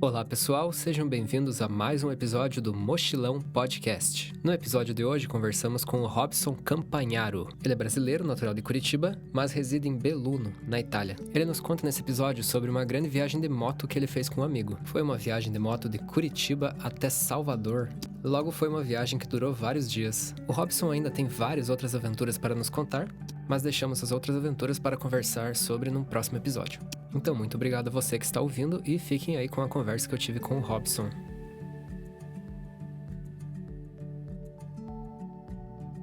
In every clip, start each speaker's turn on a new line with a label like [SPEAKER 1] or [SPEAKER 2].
[SPEAKER 1] Olá pessoal, sejam bem-vindos a mais um episódio do Mochilão Podcast. No episódio de hoje conversamos com o Robson Campagnaro. Ele é brasileiro, natural de Curitiba, mas reside em Belluno, na Itália. Ele nos conta nesse episódio sobre uma grande viagem de moto que ele fez com um amigo. Foi uma viagem de moto de Curitiba até Salvador. Logo foi uma viagem que durou vários dias. O Robson ainda tem várias outras aventuras para nos contar, mas deixamos as outras aventuras para conversar sobre num próximo episódio. Então, muito obrigado a você que está ouvindo e fiquem aí com a conversa que eu tive com o Robson.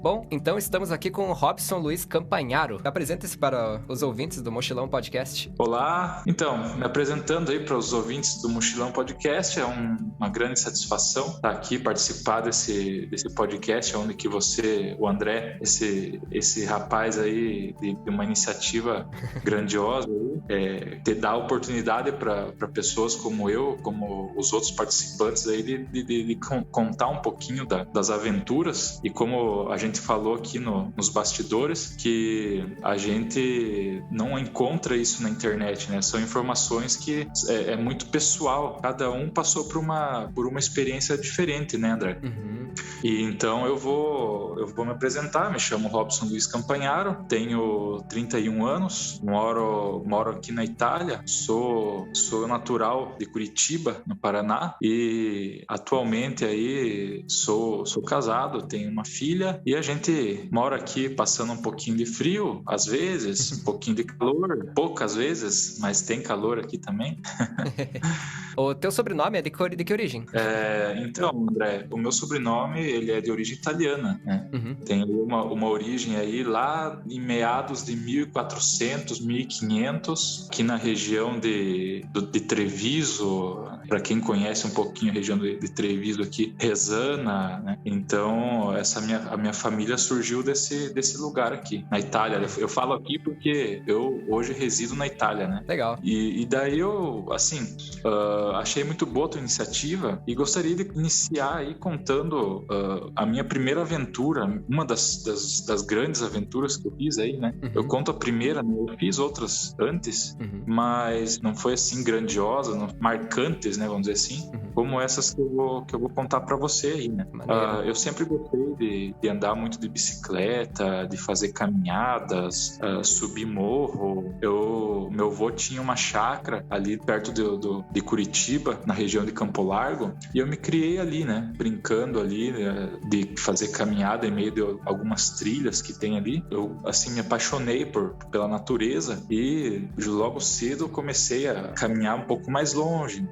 [SPEAKER 1] Bom, então estamos aqui com o Robson Luiz Campagnaro. Apresente-se para os ouvintes do Mochilão Podcast.
[SPEAKER 2] Olá, então, me apresentando aí para os ouvintes do Mochilão Podcast, é uma grande satisfação estar aqui, participar desse podcast, onde que você, o André, esse rapaz aí de uma iniciativa grandiosa, dá a oportunidade para pessoas como eu, como os outros participantes aí, de contar um pouquinho das aventuras e como a gente falou aqui nos bastidores, que a gente não encontra isso na internet, né? São informações que é muito pessoal. Cada um passou por uma experiência diferente, né, André?
[SPEAKER 1] Uhum.
[SPEAKER 2] E então eu vou me apresentar. Me chamo Robson Luiz Campagnaro, tenho 31 anos, moro aqui na Itália, sou natural de Curitiba, no Paraná, e atualmente aí sou casado, tenho uma filha e a gente mora aqui passando um pouquinho de frio, às vezes, um pouquinho de calor, poucas vezes, mas tem calor aqui também.
[SPEAKER 1] O teu sobrenome é de que origem?
[SPEAKER 2] Então, André, o meu sobrenome ele é de origem italiana, né?
[SPEAKER 1] Uhum.
[SPEAKER 2] Tem uma origem aí lá em meados de 1400, 1500, aqui na região de Treviso. Para quem conhece um pouquinho a região de Treviso aqui, Resana, né? Então, a minha família surgiu desse lugar aqui, na Itália. Eu falo aqui porque eu hoje resido na Itália, né?
[SPEAKER 1] Legal.
[SPEAKER 2] E daí eu, assim, achei muito boa a tua iniciativa e gostaria de iniciar aí contando a minha primeira aventura, uma das grandes aventuras que eu fiz aí, né?
[SPEAKER 1] Uhum.
[SPEAKER 2] Eu conto a primeira, né? Eu fiz outras antes, mas não foi assim grandiosa, marcantes, né? Vamos dizer assim, como essas que eu vou contar para você aí, né? Eu sempre gostei de andar muito de bicicleta, de fazer caminhadas, subir morro. Meu avô tinha uma chácara ali perto de Curitiba, na região de Campo Largo, e eu me criei ali, né? Brincando ali, de fazer caminhada em meio de algumas trilhas que tem ali. Eu, assim, me apaixonei pela natureza e logo cedo comecei a caminhar um pouco mais longe,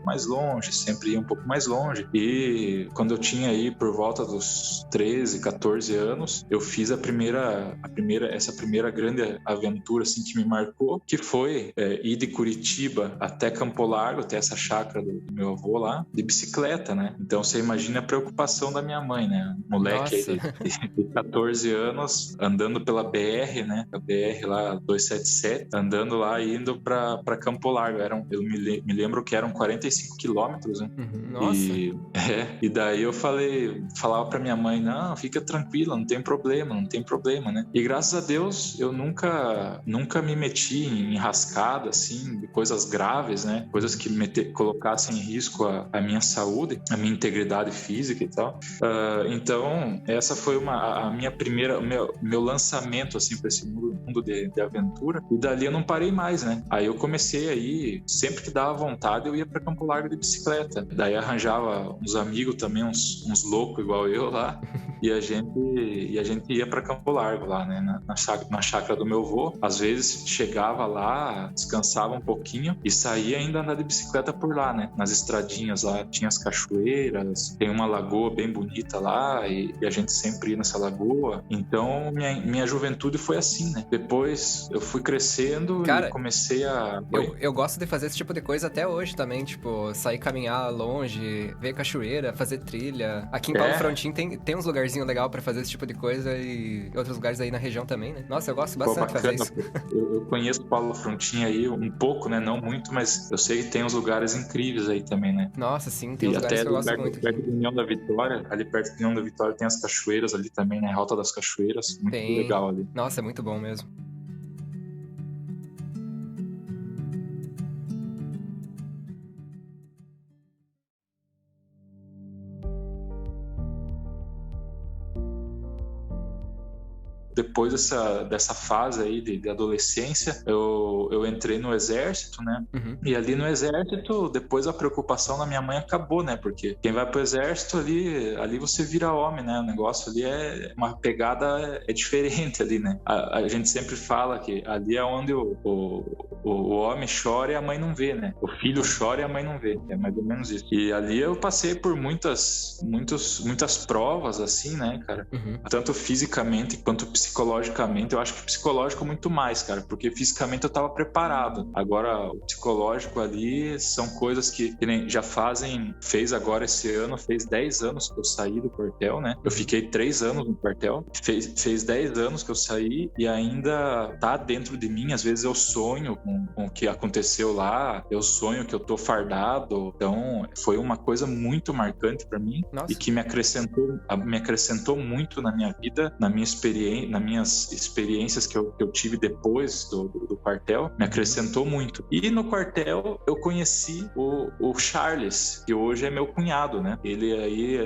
[SPEAKER 2] sempre ia um pouco mais longe. E quando eu tinha aí por volta dos 13, 14 anos, eu fiz essa primeira grande aventura assim que me marcou, que foi ir de Curitiba até Campo Largo, até essa chácara do meu avô lá, de bicicleta, né? Então você imagina a preocupação da minha mãe, né? Moleque aí de 14 anos, andando pela BR, né? A BR lá 277, andando lá indo para Campo Largo. Eu me lembro que eram 45 quilômetros, né?
[SPEAKER 1] Nossa!
[SPEAKER 2] E daí eu falava pra minha mãe, não, fica tranquila, não tem problema, né? E graças a Deus eu nunca me meti em enrascada, assim, de coisas graves, né? Coisas que colocassem em risco a minha saúde, a minha integridade física e tal. Então, essa foi a minha primeira, meu lançamento, assim, pra esse mundo de aventura. E dali eu não parei mais, né? Aí eu comecei aí, sempre que dava vontade, eu ia pra Campo Largo de bicicleta. Daí arranjava uns amigos também, uns loucos igual eu lá, e a gente ia para Campo Largo lá, né, na chácara do meu avô. Às vezes chegava lá, descansava um pouquinho e saía ainda andar de bicicleta por lá, né, nas estradinhas lá, tinha as cachoeiras, tem uma lagoa bem bonita lá e a gente sempre ia nessa lagoa. Então minha juventude foi assim, né. Depois eu fui crescendo.
[SPEAKER 1] Cara,
[SPEAKER 2] e comecei a...
[SPEAKER 1] Eu gosto de fazer esse tipo de coisa até hoje também, tipo, sair caminhar longe, ver cachoeira, fazer trilha. Aqui em Paulo Frontin tem uns lugarzinhos legais pra fazer esse tipo de coisa e outros lugares aí na região também, né? Nossa, eu gosto bastante de fazer isso.
[SPEAKER 2] Eu conheço Paulo Frontin aí um pouco, né? Não muito, mas eu sei que tem uns lugares incríveis aí também, né?
[SPEAKER 1] Nossa, sim, tem uns lugares que eu gosto muito.
[SPEAKER 2] Perto da União da Vitória, ali perto da União da Vitória tem as cachoeiras ali também, né? Rota das Cachoeiras, muito legal ali.
[SPEAKER 1] Nossa, é muito bom mesmo.
[SPEAKER 2] depois dessa fase aí de adolescência, eu entrei no exército, né? E ali no exército, depois a preocupação da minha mãe acabou, né? Porque quem vai pro exército ali você vira homem, né? O negócio ali uma pegada diferente ali, né? A gente sempre fala que ali é onde o homem chora e a mãe não vê, né? O filho chora e a mãe não vê. É mais ou menos isso. E ali eu passei por muitas provas, assim, né, cara? Tanto fisicamente quanto psicologicamente. Eu acho que psicológico muito mais, cara, porque fisicamente eu tava preparado. Agora, o psicológico ali são coisas que nem já fez agora esse ano, fez 10 anos que eu saí do quartel, né? Eu fiquei 3 anos no quartel, fez 10 anos que eu saí e ainda tá dentro de mim. Às vezes eu sonho com o que aconteceu lá, eu sonho que eu tô fardado. Então, foi uma coisa muito marcante pra mim. Nossa. E que me acrescentou muito na minha vida, nas minhas experiências que eu tive depois do quartel, me acrescentou muito. E no quartel eu conheci o Charles, que hoje é meu cunhado, né? Ele aí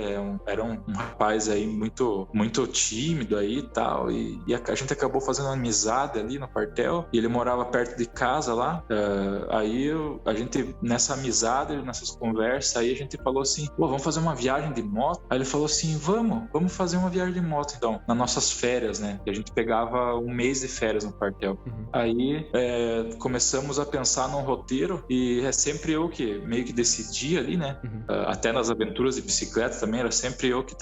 [SPEAKER 2] era um rapaz aí muito, muito tímido aí e tal, e a gente acabou fazendo uma amizade ali no quartel, e ele morava perto de casa lá. Aí a gente, nessa amizade, nessas conversas, aí a gente falou assim, vamos fazer uma viagem de moto? Aí ele falou assim, vamos fazer uma viagem de moto então, nas nossas férias, né? Que a gente pegava um mês de férias no quartel. Aí começamos a pensar num roteiro, e é sempre eu que meio que decidia ali, né? Até nas aventuras de bicicleta também, era sempre eu que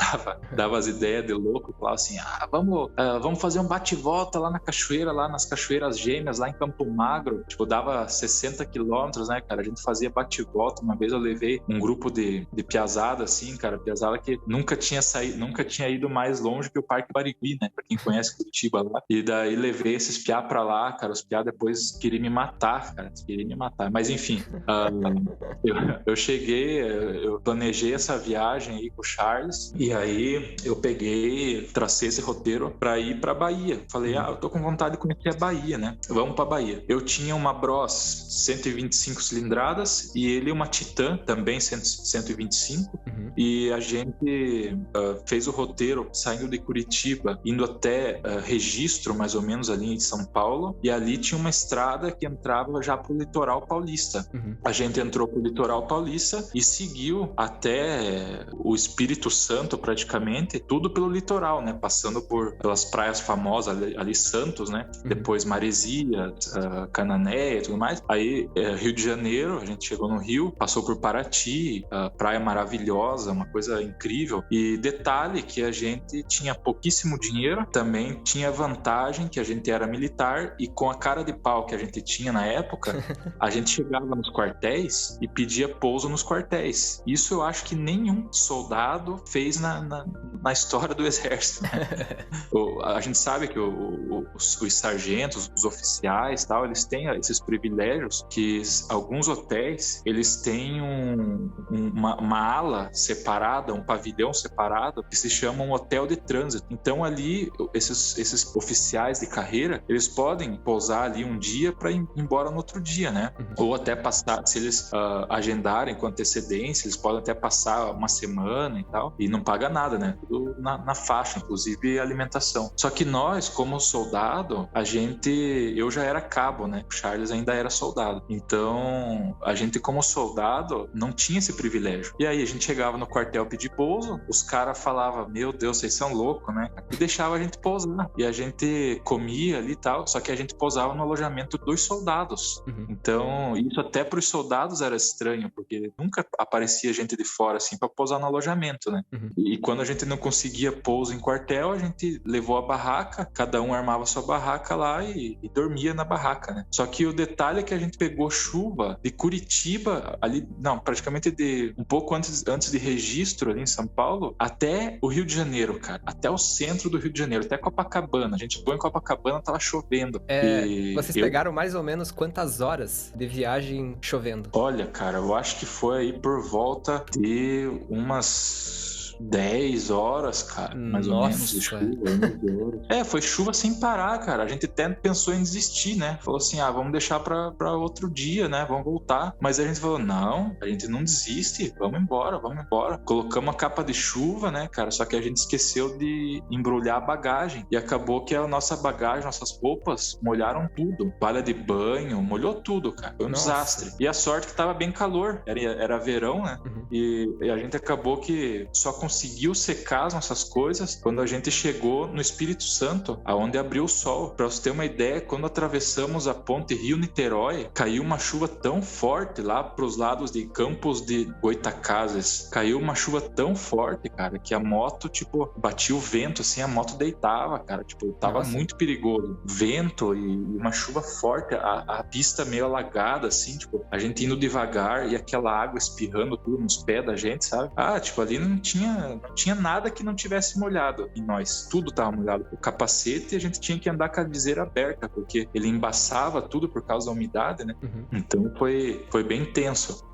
[SPEAKER 2] dava as ideias de louco, falava assim, vamos fazer um bate-volta lá na cachoeira, lá nas Cachoeiras Gêmeas, lá em Campo Magro, tipo, dava 60 quilômetros, né, cara? A gente fazia bate-volta. Uma vez eu levei um grupo de piazada, assim, cara, piazada que nunca tinha ido mais longe que o Parque Barigui, né? Pra quem conhece Curitiba lá. E daí levei esses piá pra lá, cara. Os piá depois queriam me matar, cara. Mas enfim, eu cheguei, eu planejei essa viagem aí com o Charles, e aí eu tracei esse roteiro pra ir pra Bahia. Falei, eu tô com vontade de conhecer a Bahia, né? Vamos pra Bahia. Eu tinha uma Bros 125 cilindradas e ele uma Titan, também 125. E a gente fez o roteiro saindo de Curitiba, indo até Registro, mais ou menos ali em São Paulo, e ali tinha uma estrada que entrava já pro litoral paulista. A gente entrou pro litoral paulista e seguiu até o Espírito Santo, praticamente, tudo pelo litoral, né? Passando pelas praias famosas ali Santos, né? Depois Maresia, Cananéia e tudo mais. Aí Rio de Janeiro, a gente chegou no Rio, passou por Paraty, praia maravilhosa, uma coisa incrível. E detalhe que a gente tinha pouquíssimo dinheiro, também tinha vantagem que a gente era militar, e com a cara de pau que a gente tinha na época, a gente chegava nos quartéis e pedia pouso nos quartéis. Isso eu acho que nenhum soldado fez na história do exército, né? A gente sabe que os sargentos, os oficiais, tal, eles têm esses privilégios, que alguns hotéis, eles têm uma ala separada, um pavilhão separado, que se chama um hotel de trânsito. Então ali, esses oficiais de carreira, eles podem pousar ali um dia para ir embora no outro dia, né? Ou até passar, se eles agendarem com antecedência, eles podem até passar uma semana e tal, e não paga nada, né? Tudo na faixa, inclusive alimentação. Só que nós, como soldado, eu já era cabo, né? O Charles ainda era soldado. Então, a gente como soldado não tinha esse privilégio. E aí a gente chegava no quartel pedir pouso, os caras falavam, meu Deus, vocês são loucos, né? E deixava a gente pousar. E a gente comia ali e tal, só que a gente pousava no alojamento dos soldados. Então, isso até para os soldados era estranho, porque nunca aparecia gente de fora assim para pousar no alojamento, né? E quando a gente não conseguia pouso em quartel, a gente levou a barraca, cada um armava sua barraca lá e dormia na barraca, né? Só que o detalhe é que a gente pegou chuva de Curitiba, ali, não, praticamente um pouco antes de Registro, ali em São Paulo, até o Rio de Janeiro, cara. Até o centro do Rio de Janeiro, até Copacabana. A gente foi em Copacabana, tava chovendo.
[SPEAKER 1] Vocês pegaram mais ou menos quantas horas de viagem chovendo?
[SPEAKER 2] Olha, cara, eu acho que foi aí por volta de umas 10 horas, cara, mais ou menos, de chuva. Foi chuva sem parar, cara. A gente até pensou em desistir, né? Falou assim, vamos deixar pra outro dia, né? Vamos voltar. Mas a gente falou, não, a gente não desiste, vamos embora. Colocamos a capa de chuva, né, cara? Só que a gente esqueceu de embrulhar a bagagem. E acabou que a nossa bagagem, nossas roupas, molharam tudo. Palha de banho, molhou tudo, cara. Foi um desastre. E a sorte que tava bem calor. Era verão, né? E a gente acabou que só conseguiu secar as nossas coisas quando a gente chegou no Espírito Santo, aonde abriu o sol. Pra você ter uma ideia, quando atravessamos a ponte Rio-Niterói, caiu uma chuva tão forte lá pros lados de Campos de Goytacazes. Caiu uma chuva tão forte, cara, que a moto, tipo, batia o vento, assim, a moto deitava, cara. Tipo, tava muito perigoso. Vento e uma chuva forte, a pista meio alagada, assim, tipo, a gente indo devagar e aquela água espirrando tudo nos pés da gente, sabe? Tipo, ali não tinha nada que não tivesse molhado em nós. Tudo tava molhado. O capacete, a gente tinha que andar com a viseira aberta, porque ele embaçava tudo por causa da umidade, né? Então foi bem tenso.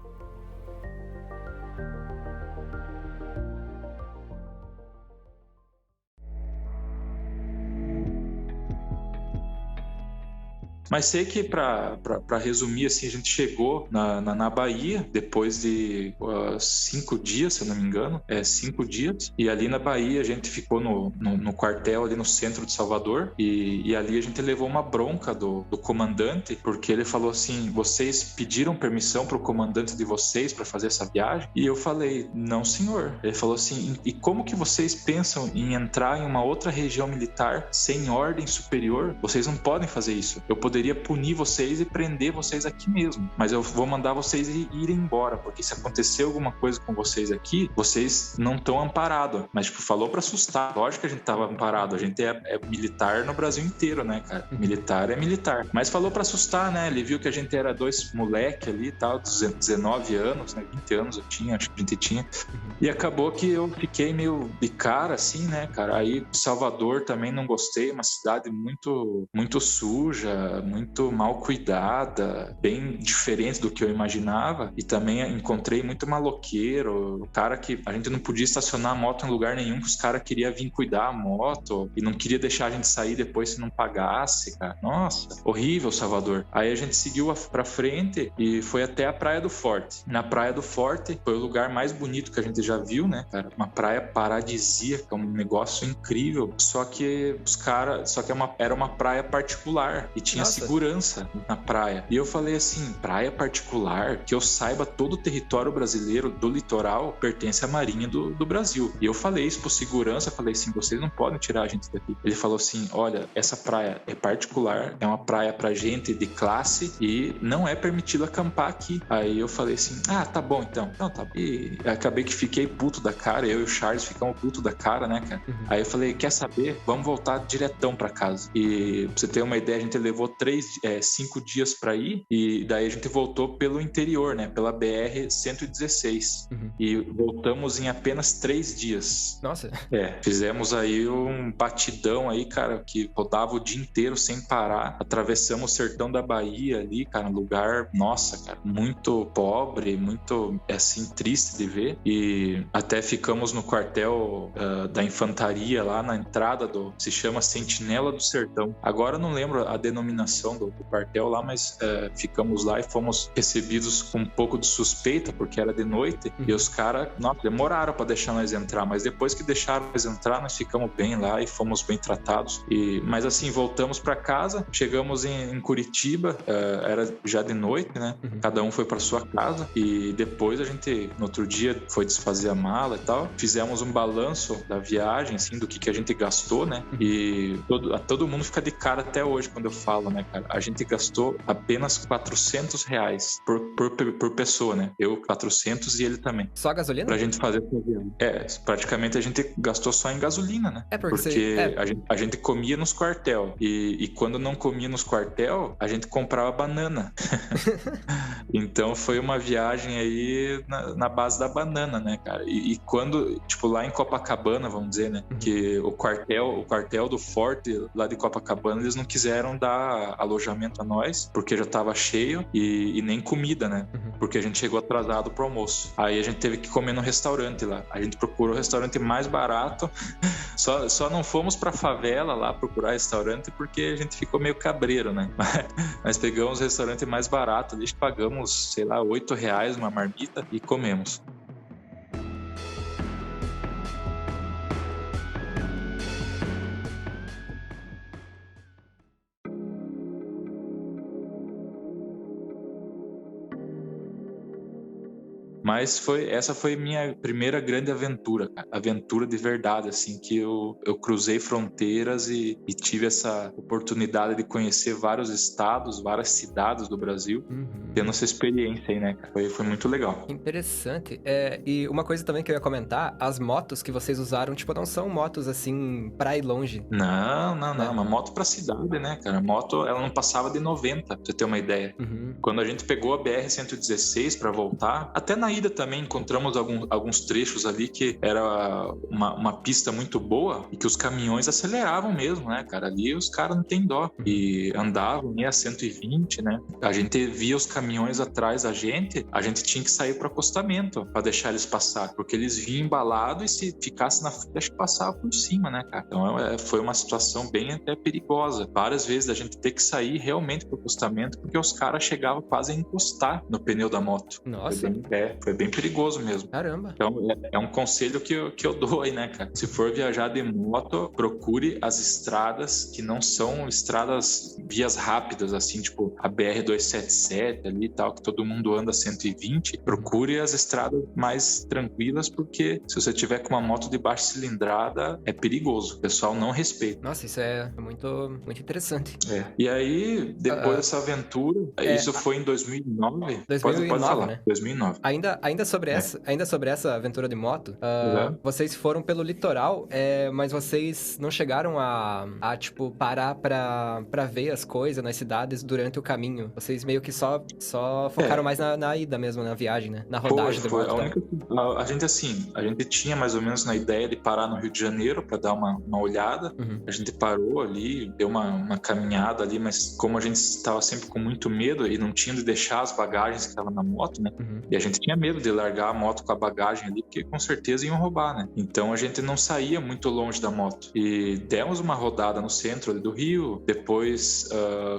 [SPEAKER 2] Mas sei que, para resumir, assim, a gente chegou na Bahia depois de 5 dias, se eu não me engano. 5 dias. E ali na Bahia a gente ficou no quartel ali no centro de Salvador. E ali a gente levou uma bronca do comandante, porque ele falou assim, vocês pediram permissão para o comandante de vocês para fazer essa viagem? E eu falei, não, senhor. Ele falou assim, e como que vocês pensam em entrar em uma outra região militar sem ordem superior? Vocês não podem fazer isso. Eu poderia punir vocês e prender vocês aqui mesmo, mas eu vou mandar vocês irem embora, porque se acontecer alguma coisa com vocês aqui, vocês não estão amparados. Mas, tipo, falou pra assustar. Lógico que a gente tava amparado, a gente é militar no Brasil inteiro, né, cara? Militar é militar. Mas falou pra assustar, né? Ele viu que a gente era 2 moleque ali e tal, 19 anos, né? 20 anos eu tinha, acho que a gente tinha. E acabou que eu fiquei meio de cara, assim, né, cara? Aí Salvador também não gostei, uma cidade muito, muito suja, muito mal cuidada, bem diferente do que eu imaginava. E também encontrei muito maloqueiro, o cara que a gente não podia estacionar a moto em lugar nenhum, que os caras queriam vir cuidar a moto e não queria deixar a gente sair depois se não pagasse, cara. Nossa, horrível Salvador. Aí a gente seguiu pra frente e foi até a Praia do Forte. Na Praia do Forte foi o lugar mais bonito que a gente já viu, né, cara? Uma praia paradisíaca, um negócio incrível. Só que era uma praia particular e tinha segurança na praia. E eu falei assim, praia particular, que eu saiba, todo o território brasileiro do litoral pertence à Marinha do Brasil. E eu falei isso pro segurança, falei assim, vocês não podem tirar a gente daqui. Ele falou assim, olha, essa praia é particular, é uma praia pra gente de classe e não é permitido acampar aqui. Aí eu falei assim, tá bom então. Não, tá bom. E acabei que fiquei puto da cara, eu e o Charles ficamos puto da cara, né, cara? Aí eu falei, quer saber? Vamos voltar diretão pra casa. E pra você ter uma ideia, a gente levou 5 dias pra ir e daí a gente voltou pelo interior, né? Pela BR-116. E voltamos em apenas 3 dias.
[SPEAKER 1] Nossa.
[SPEAKER 2] Fizemos aí um batidão aí, cara, que rodava o dia inteiro sem parar. Atravessamos o sertão da Bahia ali, cara, um lugar, nossa, cara, muito pobre, muito, assim, triste de ver. E até ficamos no quartel da infantaria lá na entrada se chama Sentinela do Sertão. Agora eu não lembro a denominação do quartel lá, mas ficamos lá e fomos recebidos com um pouco de suspeita, porque era de noite, e os caras, demoraram para deixar nós entrar, mas depois que deixaram nós entrar, nós ficamos bem lá e fomos bem tratados. Mas assim, voltamos para casa, chegamos em Curitiba, era já de noite, né? Cada um foi para sua casa e depois a gente, no outro dia, foi desfazer a mala e tal. Fizemos um balanço da viagem, assim, do que a gente gastou, né? E todo mundo fica de cara até hoje quando eu falo, né, cara? A gente gastou apenas R$400 por pessoa, né? Eu 400 e ele também.
[SPEAKER 1] Só a gasolina?
[SPEAKER 2] Pra gente fazer essa viagem. Praticamente a gente gastou só em gasolina, né? Porque a gente comia nos quartel. E quando não comia nos quartel, a gente comprava banana. Então foi uma viagem aí na base da banana, né, cara? E quando, tipo, lá em Copacabana, vamos dizer, né? Que o quartel do forte lá de Copacabana, eles não quiseram dar dar alojamento a nós, porque já tava cheio, e nem comida, né? Porque a gente chegou atrasado pro almoço. Aí a gente teve que comer no restaurante lá. A gente procurou o restaurante mais barato. Só não fomos pra favela lá procurar restaurante porque a gente ficou meio cabreiro, né? Mas pegamos o restaurante mais barato, ali pagamos, sei lá, R$8 uma marmita e comemos. Mas essa foi minha primeira grande aventura, cara. Aventura de verdade, assim, que eu cruzei fronteiras e tive essa oportunidade de conhecer vários estados, várias cidades do Brasil, tendo essa experiência aí, né, cara? Foi muito legal.
[SPEAKER 1] Interessante. E uma coisa também que eu ia comentar, as motos que vocês usaram, tipo, não são motos, assim, pra ir longe.
[SPEAKER 2] Não. Uma moto pra cidade, né, cara? A moto, ela não passava de 90, pra você ter uma ideia. Quando a gente pegou a BR-116 pra voltar, até na ida também encontramos alguns trechos ali que era uma pista muito boa e que os caminhões aceleravam mesmo, né, cara? Ali os caras não tem dó e andavam a 120, né? A gente via os caminhões atrás da gente, a gente tinha que sair pro acostamento para deixar eles passar, porque eles vinham embalados e se ficasse na frente, acho que passava por cima, né, cara? Então foi uma situação bem até perigosa. Várias vezes a gente ter que sair realmente pro acostamento porque os caras chegavam quase a encostar no pneu da moto.
[SPEAKER 1] Nossa.
[SPEAKER 2] Foi bem perigoso mesmo.
[SPEAKER 1] Caramba.
[SPEAKER 2] Então, é um conselho que eu dou aí, né, cara? Se for viajar de moto, procure as estradas que não são estradas, vias rápidas, assim, tipo a BR-277 ali e tal, que todo mundo anda 120. Procure as estradas mais tranquilas, porque se você tiver com uma moto de baixa cilindrada, é perigoso. O pessoal não respeita.
[SPEAKER 1] Nossa, isso é muito, muito interessante.
[SPEAKER 2] E aí, depois dessa aventura, isso foi em 2009?
[SPEAKER 1] 2009,
[SPEAKER 2] pode falar,
[SPEAKER 1] né?
[SPEAKER 2] 2009.
[SPEAKER 1] Ainda sobre essa aventura de moto, vocês foram pelo litoral, mas vocês não chegaram a tipo, parar pra ver as coisas nas cidades durante o caminho. Vocês meio que só focaram mais na ida mesmo, na viagem, né? Na rodagem de moto.
[SPEAKER 2] A gente tinha mais ou menos na ideia de parar no Rio de Janeiro pra dar uma olhada. A gente parou ali, deu uma caminhada ali, mas como a gente estava sempre com muito medo e não tinha de deixar as bagagens que estavam na moto, né? E a gente tinha medo de largar a moto com a bagagem ali, porque com certeza iam roubar, né? Então a gente não saía muito longe da moto. E demos uma rodada no centro ali do Rio. Depois,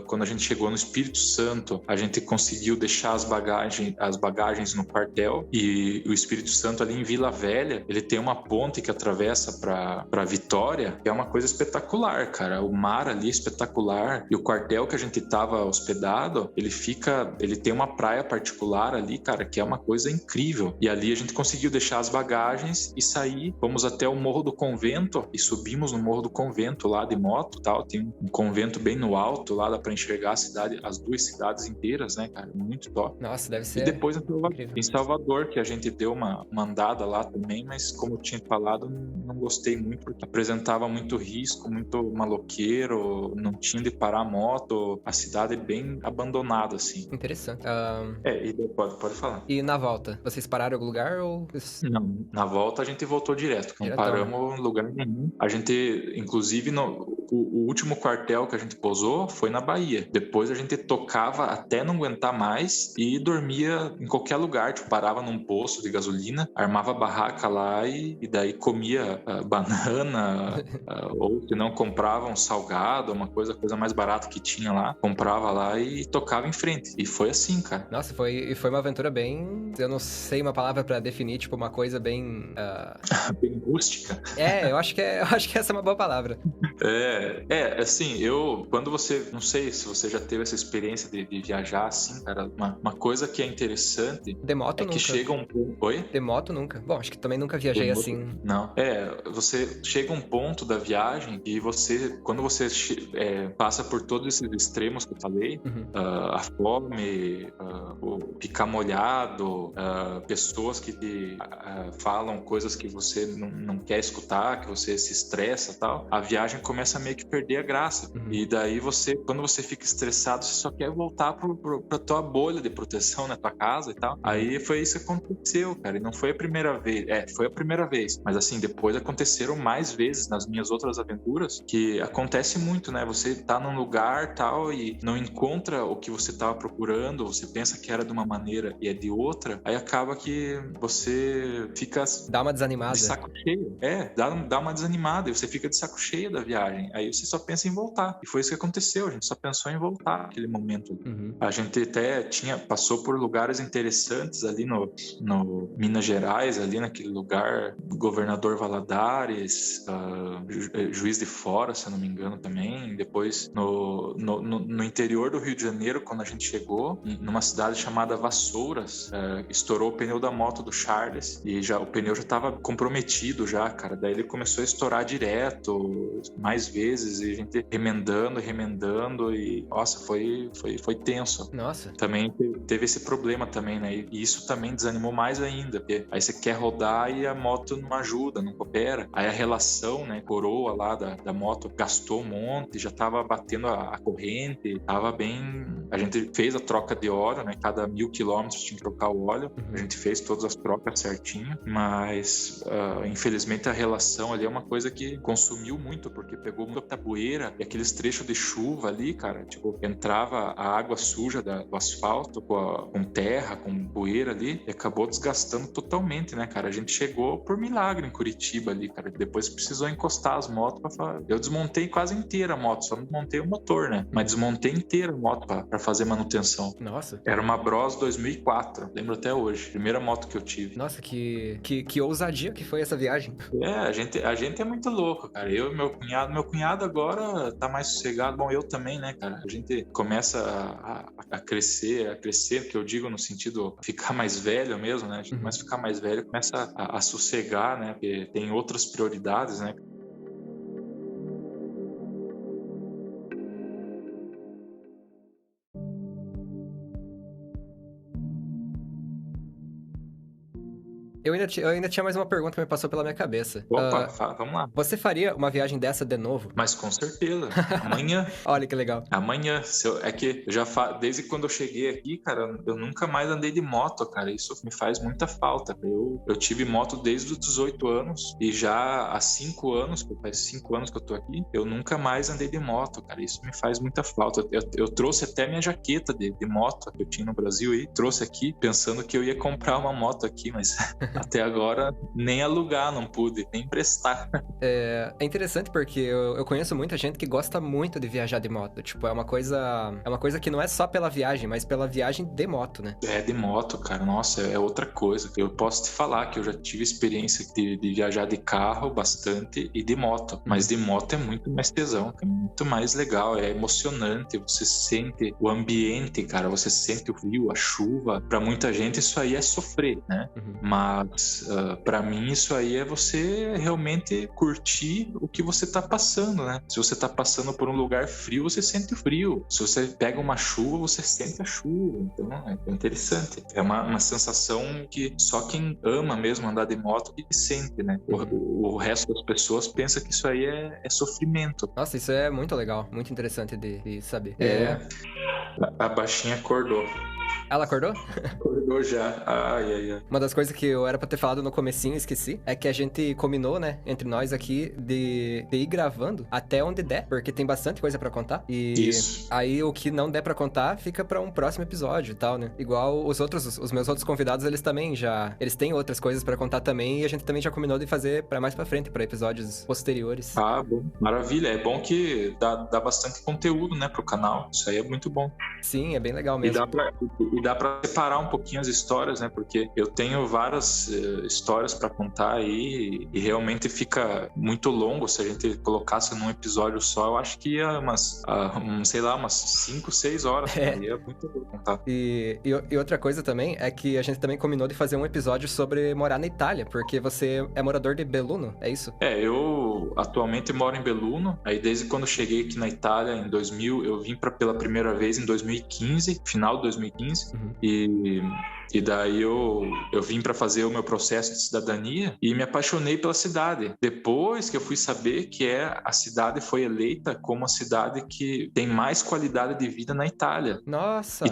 [SPEAKER 2] quando a gente chegou no Espírito Santo, a gente conseguiu deixar as bagagens no quartel. E o Espírito Santo ali em Vila Velha, ele tem uma ponte que atravessa pra Vitória, que é uma coisa espetacular, cara. O mar ali é espetacular. E o quartel que a gente tava hospedado, ele tem uma praia particular ali, cara, que é uma coisa incrível. E ali a gente conseguiu deixar as bagagens e sair. Fomos até o Morro do Convento e subimos no Morro do Convento lá de moto e tal. Tem um convento bem no alto lá, dá pra enxergar a cidade, as duas cidades inteiras, né, cara? Muito top.
[SPEAKER 1] Nossa, deve ser.
[SPEAKER 2] E depois em Salvador, que a gente deu uma andada lá também, mas como eu tinha falado, não gostei muito, porque apresentava muito risco, muito maloqueiro, não tinha de parar a moto, a cidade é bem abandonada, assim.
[SPEAKER 1] Interessante.
[SPEAKER 2] E pode falar.
[SPEAKER 1] E na volta, vocês pararam em algum lugar ou...
[SPEAKER 2] Não, na volta a gente voltou direto, não paramos em lugar nenhum. A gente, inclusive, o último quartel que a gente pousou foi na Bahia. Depois a gente tocava até não aguentar mais e dormia em qualquer lugar, tipo, parava num posto de gasolina, armava barraca lá e daí comia banana, ou se não comprava um salgado, uma coisa mais barata que tinha lá, comprava lá e tocava em frente. E foi assim, cara.
[SPEAKER 1] Nossa, foi uma aventura bem... Eu não sei uma palavra pra definir, tipo, uma coisa bem...
[SPEAKER 2] Bem rústica.
[SPEAKER 1] Eu acho que essa é uma boa palavra.
[SPEAKER 2] Assim, quando você... Não sei se você já teve essa experiência de viajar assim, cara, uma coisa que é interessante...
[SPEAKER 1] De moto nunca.
[SPEAKER 2] Que chega um ponto... Oi?
[SPEAKER 1] De moto nunca. Bom, acho que também nunca viajei assim.
[SPEAKER 2] Não. Você chega um ponto da viagem e quando você passa por todos esses extremos que eu falei, a fome, o ficar molhado, pessoas que te falam coisas que você não quer escutar, que você se estressa e tal, a viagem começa a meio meio que perder a graça. E daí quando você fica estressado, você só quer voltar pra tua bolha de proteção na tua casa e tal. Aí foi isso que aconteceu, cara. E não foi a primeira vez. Foi a primeira vez. Mas assim, depois aconteceram mais vezes nas minhas outras aventuras, que acontece muito, né? Você tá num lugar tal e não encontra o que você tava procurando, você pensa que era de uma maneira e é de outra, aí acaba que você fica...
[SPEAKER 1] Dá uma desanimada.
[SPEAKER 2] De saco cheio. Dá uma desanimada e você fica de saco cheio da viagem. Aí você só pensa em voltar. E foi isso que aconteceu. A gente só pensou em voltar naquele momento. A gente até passou por lugares interessantes ali no Minas Gerais, ali naquele lugar, Governador Valadares, Juiz de Fora, se eu não me engano também. Depois no interior do Rio de Janeiro, quando a gente chegou, numa cidade chamada Vassouras, estourou o pneu da moto do Charles e o pneu já estava comprometido já, cara. Daí ele começou a estourar direto, mais vezes, e a gente remendando e, nossa, foi tenso.
[SPEAKER 1] Nossa.
[SPEAKER 2] Também teve esse problema também, né? E isso também desanimou mais ainda, porque aí você quer rodar e a moto não ajuda, não coopera. Aí a relação, né, coroa lá da moto gastou um monte, já tava batendo a corrente, tava bem... A gente fez a troca de óleo, né? Cada 1.000 quilômetros tinha que trocar o óleo. A gente fez todas as trocas certinho, mas infelizmente a relação ali é uma coisa que consumiu muito, porque pegou muita poeira e aqueles trechos de chuva ali, cara, tipo, entrava a água suja do asfalto com terra, com poeira ali, e acabou desgastando totalmente, né, cara? A gente chegou por milagre em Curitiba ali, cara. Depois precisou encostar as motos pra fazer. Eu desmontei quase inteira a moto, só não desmontei o motor, né? Mas desmontei inteira a moto pra fazer manutenção.
[SPEAKER 1] Nossa.
[SPEAKER 2] Era uma Bros 2004, lembro até hoje. Primeira moto que eu tive.
[SPEAKER 1] Nossa, que ousadia que foi essa viagem.
[SPEAKER 2] A gente é muito louco, cara. Eu e meu cunhado agora tá mais sossegado. Bom, eu também, né, cara? A gente começa a crescer, que eu digo no sentido ficar mais velho mesmo, né? A gente começa a ficar mais velho, começa a sossegar, né? Porque tem outras prioridades, né?
[SPEAKER 1] Eu ainda tinha mais uma pergunta que me passou pela minha cabeça.
[SPEAKER 2] Opa, vamos lá.
[SPEAKER 1] Você faria uma viagem dessa de novo?
[SPEAKER 2] Mas com certeza. Amanhã.
[SPEAKER 1] Olha que legal.
[SPEAKER 2] Amanhã. É que desde quando eu cheguei aqui, cara, eu nunca mais andei de moto, cara. Isso me faz muita falta. Eu tive moto desde os 18 anos e já há 5 anos, faz 5 anos que eu tô aqui, eu nunca mais andei de moto, cara. Isso me faz muita falta. Eu trouxe até minha jaqueta de moto que eu tinha no Brasil e trouxe aqui pensando que eu ia comprar uma moto aqui, mas... Até agora, nem alugar não pude, nem emprestar.
[SPEAKER 1] É interessante porque eu conheço muita gente que gosta muito de viajar de moto. Tipo, é uma coisa que não é só pela viagem, mas pela viagem de moto, né?
[SPEAKER 2] De moto, cara. Nossa, é outra coisa. Eu posso te falar que eu já tive experiência de viajar de carro bastante e de moto. Mas de moto é muito mais tesão, é muito mais legal, é emocionante. Você sente o ambiente, cara. Você sente o frio, a chuva. Pra muita gente isso aí é sofrer, né? Mas para mim isso aí é você realmente curtir o que você tá passando, né? Se você tá passando por um lugar frio, você sente o frio. Se você pega uma chuva, você sente a chuva. Então é interessante. É uma sensação que só quem ama mesmo andar de moto que sente, né? O resto das pessoas pensa que isso aí é sofrimento.
[SPEAKER 1] Nossa, isso é muito legal, muito interessante de saber.
[SPEAKER 2] A baixinha acordou.
[SPEAKER 1] Ela acordou?
[SPEAKER 2] Acordou já. Ai.
[SPEAKER 1] Uma das coisas que eu era pra ter falado no comecinho, esqueci, é que a gente combinou, né, entre nós aqui, de ir gravando até onde der, porque tem bastante coisa pra contar. E
[SPEAKER 2] isso.
[SPEAKER 1] Aí o que não der pra contar fica pra um próximo episódio e tal, né? Igual os meus outros convidados, eles têm outras coisas pra contar também, e a gente também já combinou de fazer pra mais pra frente, pra episódios posteriores.
[SPEAKER 2] Bom. Maravilha. É bom que dá bastante conteúdo, né, pro canal. Isso aí é muito bom.
[SPEAKER 1] Sim, é bem legal mesmo.
[SPEAKER 2] E dá pra separar um pouquinho as histórias, né? Porque eu tenho várias histórias pra contar aí e realmente fica muito longo se a gente colocasse num episódio só. Eu acho que ia umas 5, 6 horas. Aí é muito bom contar.
[SPEAKER 1] E outra coisa também é que a gente também combinou de fazer um episódio sobre morar na Itália, porque você é morador de Belluno, é isso?
[SPEAKER 2] Eu atualmente moro em Belluno. Aí desde quando eu cheguei aqui na Itália em 2000, eu vim pela primeira vez em 2015, final de 2015. E E daí eu vim para fazer o meu processo de cidadania e me apaixonei pela cidade. Depois que eu fui saber que a cidade foi eleita como a cidade que tem mais qualidade de vida na Itália.
[SPEAKER 1] Nossa!
[SPEAKER 2] E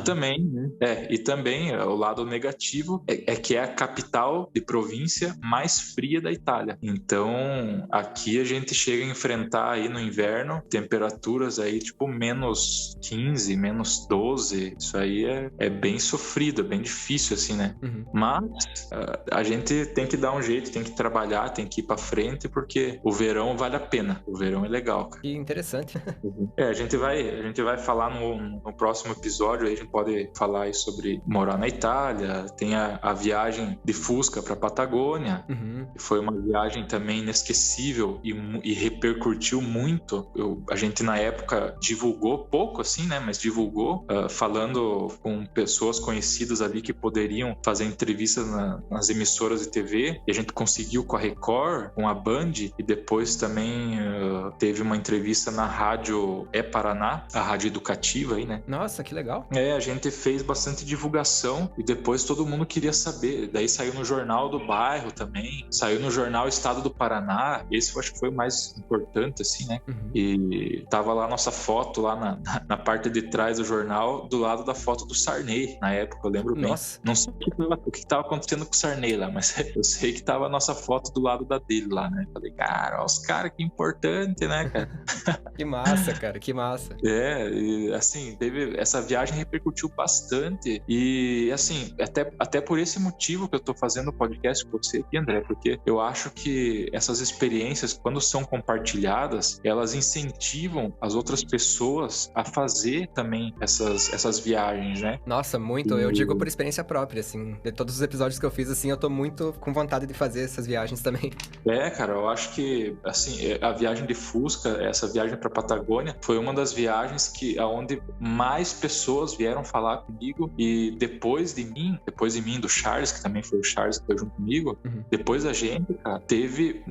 [SPEAKER 2] também o lado negativo é que é a capital de província mais fria da Itália. Então, aqui a gente chega a enfrentar aí no inverno temperaturas aí tipo menos 15, menos 12. Isso aí é bem sofrido, é bem difícil assim, né?
[SPEAKER 1] Uhum.
[SPEAKER 2] Mas a gente tem que dar um jeito, tem que trabalhar, tem que ir pra frente, porque o verão vale a pena. O verão é legal, cara.
[SPEAKER 1] Que interessante.
[SPEAKER 2] A gente vai falar no próximo episódio, aí a gente pode falar aí sobre morar na Itália, tem a viagem de Fusca pra Patagônia, que foi uma viagem também inesquecível e repercutiu muito. A gente na época divulgou pouco assim, né, mas divulgou falando com pessoas conhecidas ali que poderiam fazer entrevistas nas emissoras de TV, e a gente conseguiu com a Record, com a Band, e depois também teve uma entrevista na rádio Paraná, a rádio educativa aí, né?
[SPEAKER 1] Nossa, que legal.
[SPEAKER 2] A gente fez bastante divulgação e depois todo mundo queria saber. Daí saiu no Jornal do Bairro também, saiu no Jornal Estado do Paraná. Esse eu acho que foi o mais importante, assim, né? E tava lá nossa foto lá na parte de trás do jornal, do lado da foto do Sarney, na época, eu lembro bem.
[SPEAKER 1] Nossa.
[SPEAKER 2] Não sei o que tava acontecendo com o Sarney lá, mas eu sei que tava a nossa foto do lado da dele lá, né? Falei, cara, olha os caras, que importante, né, cara?
[SPEAKER 1] Que massa, cara, que massa.
[SPEAKER 2] E assim, essa viagem repercutiu bastante e assim, até por esse motivo que eu tô fazendo o podcast com você aqui, André, porque eu acho que essas experiências, quando são compartilhadas, elas incentivam as outras pessoas a fazer também essas viagens, né?
[SPEAKER 1] Nossa, muito. Eu digo por experiência própria, assim. De todos os episódios que eu fiz, assim, eu tô muito com vontade de fazer essas viagens também.
[SPEAKER 2] Cara, eu acho que, assim, a viagem de Fusca, essa viagem pra Patagônia, foi uma das viagens aonde mais pessoas vieram falar comigo, e depois de mim, do Charles, que também foi o Charles que foi junto comigo, depois da gente, cara, teve,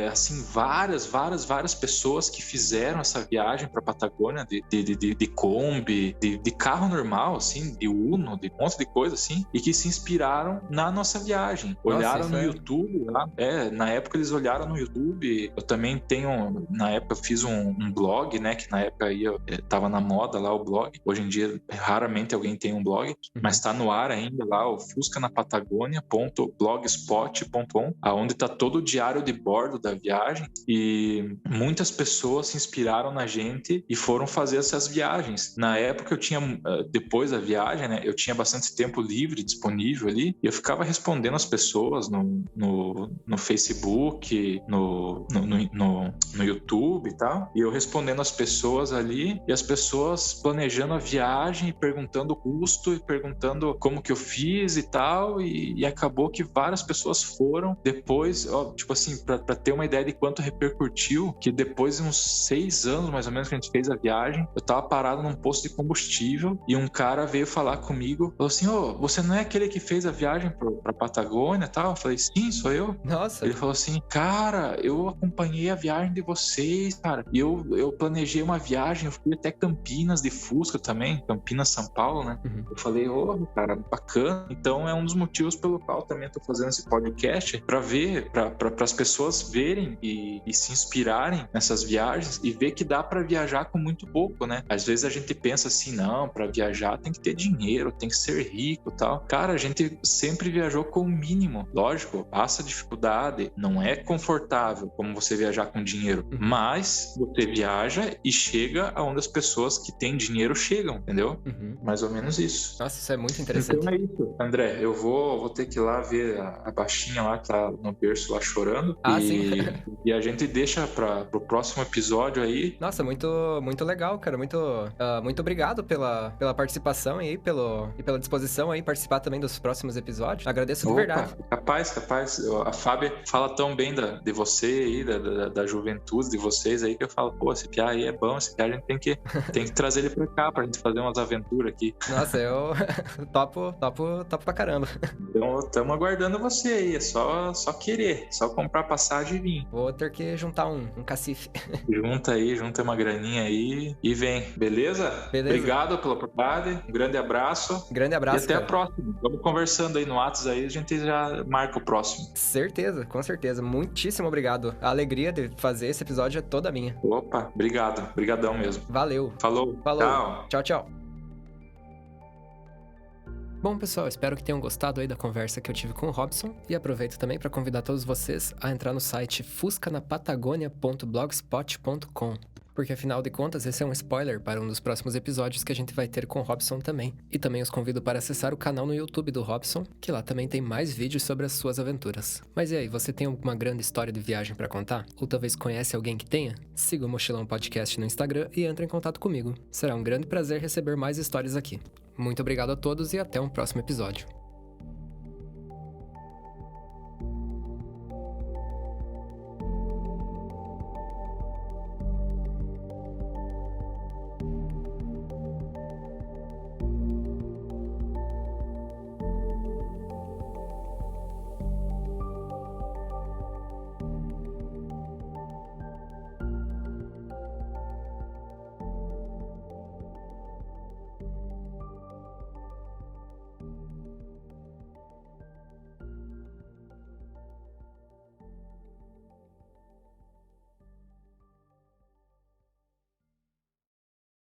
[SPEAKER 2] assim, várias pessoas que fizeram essa viagem pra Patagônia de Kombi, de carro normal, assim, de Uno, de um monte de coisa, assim, e que se inspiraram na nossa viagem. Olharam no YouTube lá, na época eles olharam no YouTube. Eu também tenho, na época eu fiz um blog, né, que na época aí tava na moda lá o blog. Hoje em dia raramente alguém tem um blog, mas tá no ar ainda lá, o fuscanapatagonia.blogspot.com, aonde tá todo o diário de bordo da viagem, e muitas pessoas se inspiraram na gente e foram fazer essas viagens. Na época eu tinha, depois da viagem, né, eu tinha bastante tempo livre disponível ali, e eu ficava respondendo as pessoas no Facebook, no YouTube e tal, e eu respondendo as pessoas ali, e as pessoas planejando a viagem, perguntando o custo e perguntando como que eu fiz e tal, e acabou que várias pessoas foram depois, tipo assim, pra ter uma ideia de quanto repercutiu, que depois de uns 6 anos mais ou menos que a gente fez a viagem, eu tava parado num posto de combustível e um cara veio falar comigo, falou assim, você não é aquele que fez a viagem pra Patagônia e tal? Eu falei, sim, sou eu.
[SPEAKER 1] Nossa.
[SPEAKER 2] Ele falou assim, cara, eu acompanhei a viagem de vocês, cara, e eu planejei uma viagem, eu fui até Campinas de Fusca também, Campinas, São Paulo, né? Eu falei, cara, bacana. Então é um dos motivos pelo qual também eu tô fazendo esse podcast, pra ver, para as pessoas verem e se inspirarem nessas viagens e ver que dá pra viajar com muito pouco, né? Às vezes a gente pensa assim, não, pra viajar tem que ter dinheiro, tem que ser rico e tal. Cara, a gente sempre viajou com o mínimo. Lógico, passa dificuldade, não é confortável como você viajar com dinheiro, mas você viaja e chega aonde as pessoas que têm dinheiro chegam, entendeu? Mais ou menos isso.
[SPEAKER 1] Nossa, isso é muito interessante.
[SPEAKER 2] Então é isso, André, eu vou ter que ir lá ver a baixinha lá que tá no berço lá chorando,
[SPEAKER 1] sim.
[SPEAKER 2] E a gente deixa pro próximo episódio aí.
[SPEAKER 1] Nossa, muito legal, cara, muito obrigado pela participação aí, e pela disposição aí, participar também dos próximos episódios. Agradeço de verdade.
[SPEAKER 2] Capaz. A Fábia fala tão bem de você aí, da juventude de vocês aí, que eu falo, esse piá aí é bom, esse piá a gente tem que trazer ele pra cá, pra gente fazer umas aventuras aqui.
[SPEAKER 1] Nossa, eu topo pra caramba.
[SPEAKER 2] Então, estamos aguardando você aí, é só querer, só comprar passagem e vir.
[SPEAKER 1] Vou ter que juntar um cacife.
[SPEAKER 2] Junta uma graninha aí e vem, beleza? Obrigado pela oportunidade, um grande abraço.
[SPEAKER 1] Grande abraço,
[SPEAKER 2] e até a próxima. próximo. Vamos conversando aí no WhatsApp, aí a gente já marca o próximo.
[SPEAKER 1] Certeza, com certeza. Muitíssimo obrigado. A alegria de fazer esse episódio é toda minha.
[SPEAKER 2] Opa, obrigado. Obrigadão mesmo.
[SPEAKER 1] Valeu.
[SPEAKER 2] Falou.
[SPEAKER 1] Tchau, tchau. Bom, pessoal, espero que tenham gostado aí da conversa que eu tive com o Robson e aproveito também para convidar todos vocês a entrar no site fuscanapatagonia.blogspot.com, porque afinal de contas esse é um spoiler para um dos próximos episódios que a gente vai ter com o Robson também. E também os convido para acessar o canal no YouTube do Robson, que lá também tem mais vídeos sobre as suas aventuras. Mas e aí, você tem alguma grande história de viagem para contar? Ou talvez conhece alguém que tenha? Siga o Mochilão Podcast no Instagram e entre em contato comigo. Será um grande prazer receber mais histórias aqui. Muito obrigado a todos e até um próximo episódio.